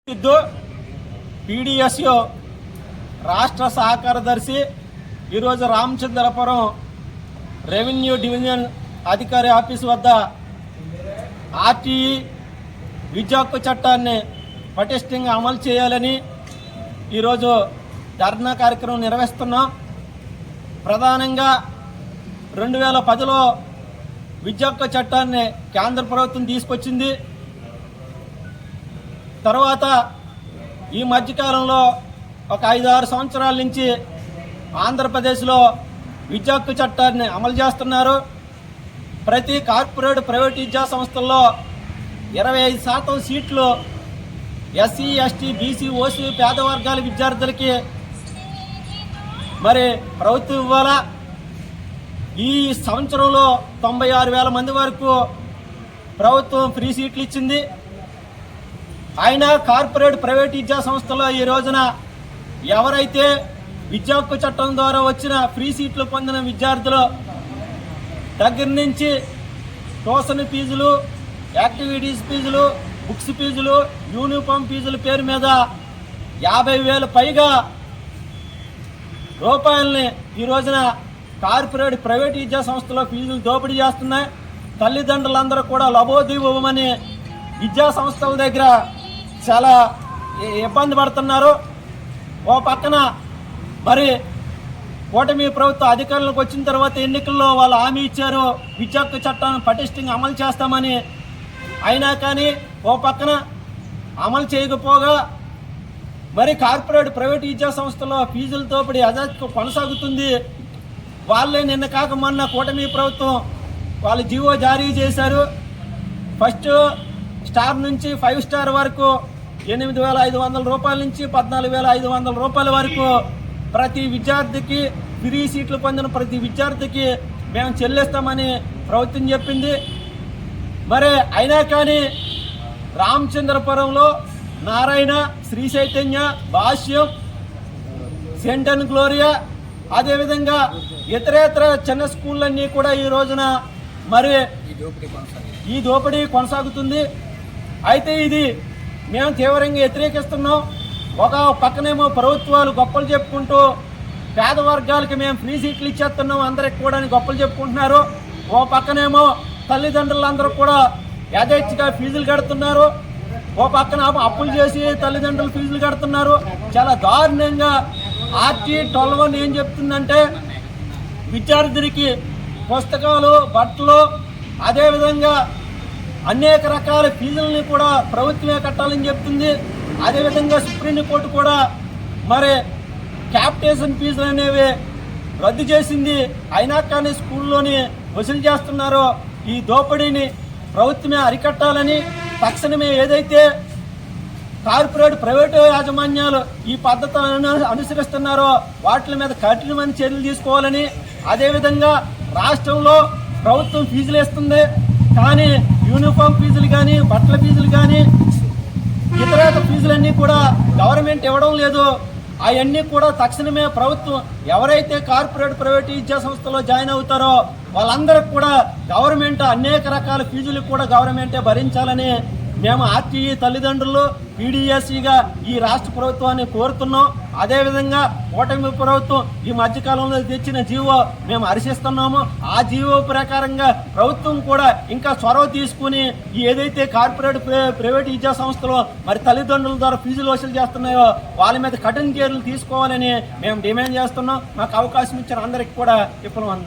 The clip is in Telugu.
సిద్ధు పీడిఎస్యు రాష్ట్ర సహకారదర్శి ఈరోజు రామచంద్రపురం రెవెన్యూ డివిజన్ అధికారి ఆఫీసు వద్ద ఆర్టీఈ విద్యా హక్కు చట్టాన్ని పటిష్టంగా అమలు చేయాలని ఈరోజు ధర్నా కార్యక్రమం నిర్వహిస్తున్నాం. ప్రధానంగా 2010లో విద్యా హక్కు చట్టాన్ని కేంద్ర ప్రభుత్వం తీసుకొచ్చింది. తర్వాత ఈ మధ్యకాలంలో ఒక 5-6 సంవత్సరాల నుంచి ఆంధ్రప్రదేశ్లో విద్యా హక్కు చట్టాన్ని అమలు చేస్తున్నారు. ప్రతి కార్పొరేట్ ప్రైవేట్ విద్యా సంస్థల్లో 25% సీట్లు ఎస్సీ, ఎస్టీ, బీసీ, ఓసీ పేద వర్గాల విద్యార్థులకి మరి ప్రభుత్వం ఇవ్వాలా. ఈ సంవత్సరంలో 96,000 మంది వరకు ప్రభుత్వం ఫ్రీ సీట్లు ఇచ్చింది. అయినా కార్పొరేట్ ప్రైవేట్ విద్యా సంస్థలో ఈ రోజున ఎవరైతే విద్యా హక్కు చట్టం ద్వారా వచ్చిన ఫ్రీ సీట్లు పొందిన విద్యార్థులు దగ్గర నుంచి ట్యూషన్ ఫీజులు, యాక్టివిటీస్ ఫీజులు, బుక్స్ ఫీజులు, యూనిఫామ్ ఫీజుల పేరు మీద 50,000 పైగా రూపాయలని ఈ రోజున కార్పొరేట్ ప్రైవేట్ విద్యా సంస్థలో ఫీజులు దోపిడీ చేస్తున్నాయి. తల్లిదండ్రులందరూ కూడా లబోదివ్వమని విద్యా సంస్థల దగ్గర చాలా ఇబ్బంది పడుతున్నారు. ఓ పక్కన మరి కూటమి ప్రభుత్వ అధికారులకు వచ్చిన తర్వాత ఎన్నికల్లో వాళ్ళు హామీ ఇచ్చారు విద్యా హక్కు చట్టాన్ని పటిష్టంగా అమలు చేస్తామని. అయినా కానీ ఓ పక్కన అమలు చేయకపోగా మరి కార్పొరేట్ ప్రైవేట్ విద్యా సంస్థలో ఫీజుల దోపిడీ యథాతథంగా కొనసాగుతుంది. వాళ్ళే నిన్న కాక మొన్న కూటమి ప్రభుత్వం వాళ్ళు జీవో జారీ చేశారు. ఫస్ట్ స్టార్ నుంచి 5 స్టార్ వరకు 8,500 రూపాయల నుంచి 14,500 రూపాయల వరకు ప్రతి విద్యార్థికి ఫ్రీ సీట్లు పొందిన ప్రతి విద్యార్థికి మేము చెల్లిస్తామని ప్రభుత్వం చెప్పింది. మరి అయినా కానీ రామచంద్రపురంలో నారాయణ, శ్రీ చైతన్య, భాష్యం, సెయింట్ అండ్ గ్లోరియా, అదేవిధంగా ఇతరేతర చిన్న స్కూళ్ళన్నీ కూడా ఈ రోజున మరి ఈ దోపిడీ కొనసాగుతుంది. అయితే ఇది మేము తీవ్రంగా వ్యతిరేకిస్తున్నాం. ఒక పక్కనేమో ప్రభుత్వాలు గొప్పలు చెప్పుకుంటూ పేద వర్గాలకి మేము ఫ్రీ సీట్లు ఇచ్చేస్తున్నాం అందరికి కూడా గొప్పలు చెప్పుకుంటున్నారు. ఓ పక్కనేమో తల్లిదండ్రులందరూ కూడా యథేచ్ఛగా ఫీజులు కడుతున్నారు. ఓ పక్కన అప్పులు చేసి తల్లిదండ్రులు ఫీజులు కడుతున్నారు. చాలా దారుణంగా ఆర్టీ 12 ఏం చెప్తుందంటే విద్యార్థులకి పుస్తకాలు, బట్టలు, అదేవిధంగా అనేక రకాల ఫీజులని కూడా ప్రభుత్వమే కట్టాలని చెప్తుంది. అదేవిధంగా సుప్రీంకోర్టు కూడా మరి క్యాపిటేషన్ ఫీజులు అనేవి రద్దు చేసింది. అయినా కానీ స్కూల్లోని వసూలు చేస్తున్నారో ఈ దోపిడీని ప్రభుత్వమే అరికట్టాలని తక్షణమే ఏదైతే కార్పొరేట్ ప్రైవేటు యాజమాన్యాలు ఈ పద్ధతులను అనుసరిస్తున్నారో వాటి మీద కఠినమైన చర్యలు తీసుకోవాలని, అదేవిధంగా రాష్ట్రంలో ప్రభుత్వం ఫీజులు ఇస్తుంది కానీ యూనిఫామ్ ఫీజులు కానీ, బట్టల ఫీజులు కానీ, ఇతర ఫీజులన్నీ కూడా గవర్నమెంట్ ఇవ్వడం లేదు. అవన్నీ కూడా తక్షణమే ప్రభుత్వం ఎవరైతే కార్పొరేట్ ప్రైవేట్ విద్యా సంస్థలో జాయిన్ అవుతారో వాళ్ళందరికీ కూడా గవర్నమెంట్ అనేక రకాల ఫీజులు కూడా గవర్నమెంటే భరించాలని మేము ఆర్టీఈ తల్లిదండ్రులు పీడిఎస్సిగా ఈ రాష్ట్ర ప్రభుత్వాన్ని కోరుతున్నాం. అదేవిధంగా కూటమి ప్రభుత్వం ఈ మధ్యకాలంలో తెచ్చిన జీవో మేము హర్షిస్తున్నాము. ఆ జీవో ప్రకారంగా ప్రభుత్వం కూడా ఇంకా చొరవ తీసుకుని ఏదైతే కార్పొరేట్ ప్రైవేట్ విద్యా సంస్థలు మరి తల్లిదండ్రుల ద్వారా ఫీజులు వసూలు చేస్తున్నాయో వాళ్ళ మీద కఠిన చర్యలు తీసుకోవాలని మేము డిమాండ్ చేస్తున్నాం. మాకు అవకాశం ఇచ్చిన అందరికి కూడా విఫలం.